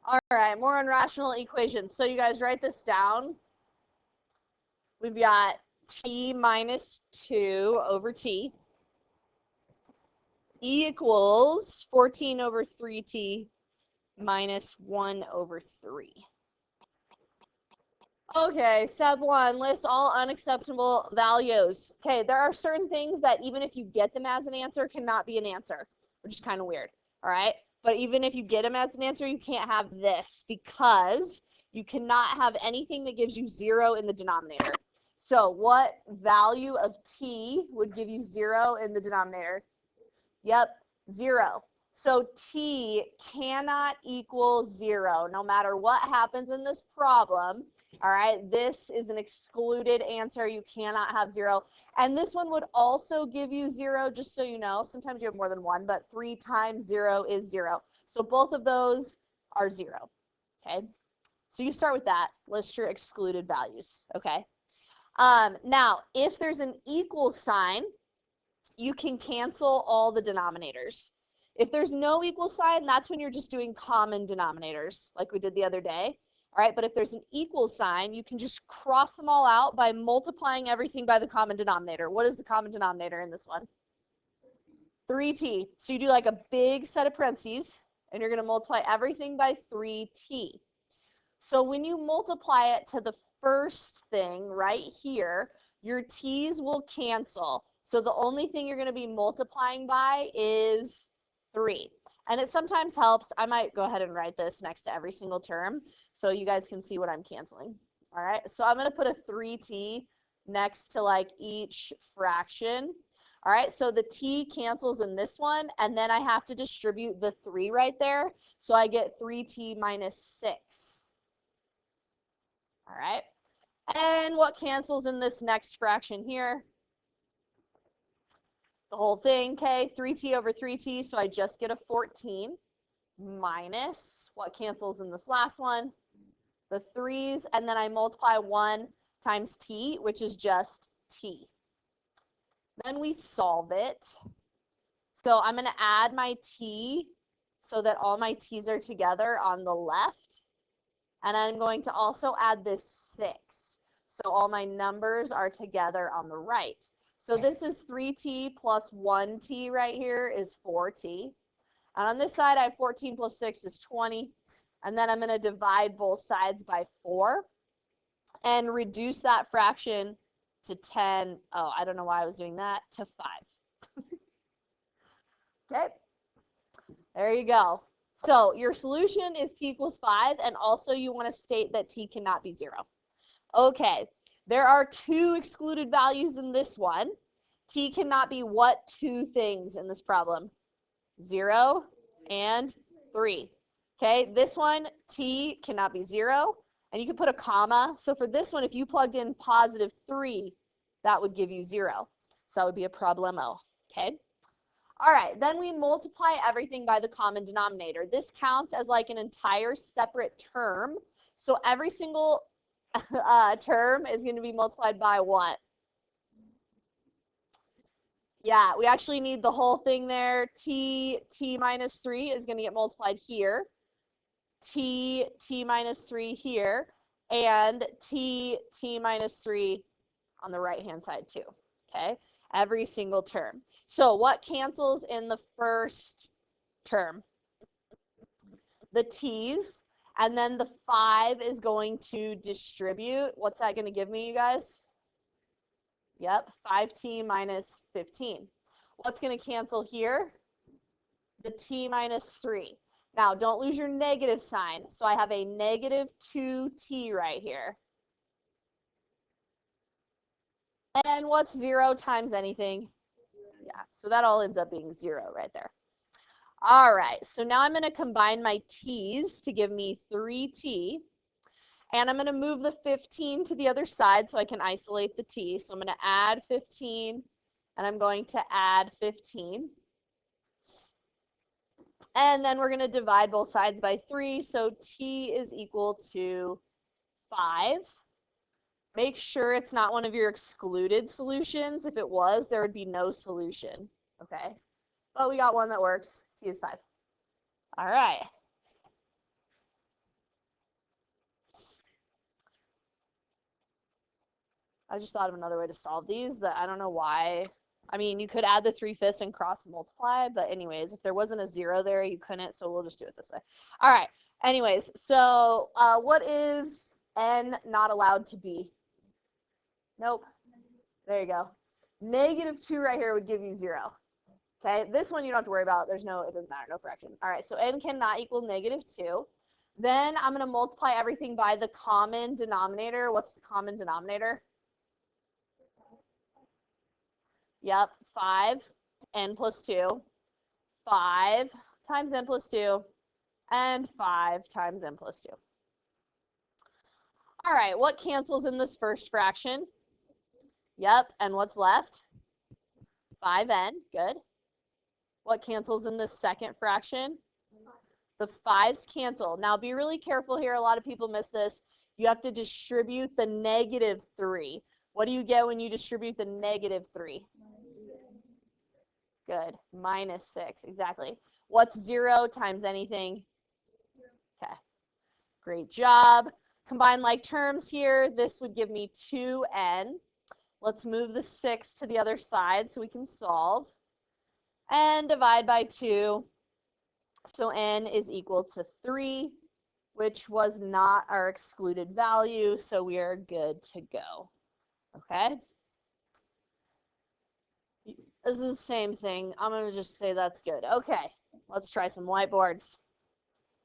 All right, more on rational equations. So you guys write this down. We've got t minus 2 over t equals 14 over 3t minus 1 over 3. Okay, step 1, list all unacceptable values. Okay, there are certain things that even if you get them as an answer, cannot be an answer, which is kind of weird, all right? But even if you get them as an answer, you can't have this because you cannot have anything that gives you 0 in the denominator. So what value of t would give you 0 in the denominator? Yep, 0. So t cannot equal 0 no matter what happens in this problem. All right, this is an excluded answer. You cannot have 0. And this one would also give you 0, just so you know. Sometimes you have more than one, but 3 times 0 is 0. So both of those are 0. Okay, so you start with that. List your excluded values. Okay. Now, if there's an equal sign, you can cancel all the denominators. If there's no equal sign, that's when you're just doing common denominators, like we did the other day. All right, but if there's an equal sign, you can just cross them all out by multiplying everything by the common denominator. What is the common denominator in this one? 3t. So you do like a big set of parentheses, and you're going to multiply everything by 3t. So when you multiply it to the first thing right here, your t's will cancel. So the only thing you're going to be multiplying by is 3. And it sometimes helps. I might go ahead and write this next to every single term so you guys can see what I'm canceling. All right, so I'm going to put a 3t next to like each fraction. All right, so the t cancels in this one, and then I have to distribute the 3 right there. So I get 3t minus 6. All right, and what cancels in this next fraction here? The whole thing, okay? 3t over 3t, so I just get a 14 minus what cancels in this last one? The 3's, and then I multiply 1 times t, which is just t. Then we solve it. So I'm going to add my t so that all my t's are together on the left. And I'm going to also add this 6. So all my numbers are together on the right. So this is 3t plus 1t right here is 4t. And on this side, I have 14 plus 6 is 20. And then I'm going to divide both sides by 4 and reduce that fraction to 10. Oh, I don't know why I was doing that, to 5. Okay, there you go. So your solution is t equals 5, and also you want to state that t cannot be 0. Okay, there are 2 excluded values in this one. T cannot be what 2 things in this problem? 0 and 3. Okay, this one, t cannot be 0, and you can put a comma. So for this one, if you plugged in positive 3, that would give you 0. So that would be a problemo. Okay. All right, then we multiply everything by the common denominator. This counts as like an entire separate term. So every single term is going to be multiplied by what? Yeah, we actually need the whole thing there. T minus 3 is going to get multiplied here. T minus 3 here. And T minus 3 on the right-hand side too. Okay, every single term. So what cancels in the first term? The t's, and then the 5 is going to distribute. What's that going to give me, you guys? Yep, 5t minus 15. What's going to cancel here? The t minus 3. Now, don't lose your negative sign. So I have a negative 2t right here. And what's 0 times anything? Yeah, so that all ends up being 0 right there. All right, so now I'm going to combine my t's to give me 3t. And I'm going to move the 15 to the other side so I can isolate the t. So I'm going to add 15, and I'm going to add 15. And then we're going to divide both sides by 3. So t is equal to 5. Make sure it's not one of your excluded solutions. If it was, there would be no solution. Okay. But we got one that works. T is 5. All right. I just thought of another way to solve these that I don't know why. I mean, you could add the 3/5 and cross multiply, but anyways, if there wasn't a 0 there, you couldn't, so we'll just do it this way. All right. Anyways, so what is n not allowed to be? Nope. There you go. -2 right here would give you 0. Okay, this one you don't have to worry about. It doesn't matter, no fraction. All right, so n cannot equal -2. Then I'm going to multiply everything by the common denominator. What's the common denominator? Yep, 5, n plus 2, 5 times n plus 2, and 5 times n plus 2. All right, what cancels in this first fraction? Yep, and what's left? 5n, good. What cancels in the second fraction? The 5's cancel. Now be really careful here. A lot of people miss this. You have to distribute the -3. What do you get when you distribute the -3? Good. -6. Exactly. What's 0 times anything? Okay. Great job. Combine like terms here. This would give me 2n. Let's move the 6 to the other side so we can solve. And divide by 2. So n is equal to 3, which was not our excluded value, so we are good to go. Okay? This is the same thing. I'm going to just say that's good. Okay, let's try some whiteboards.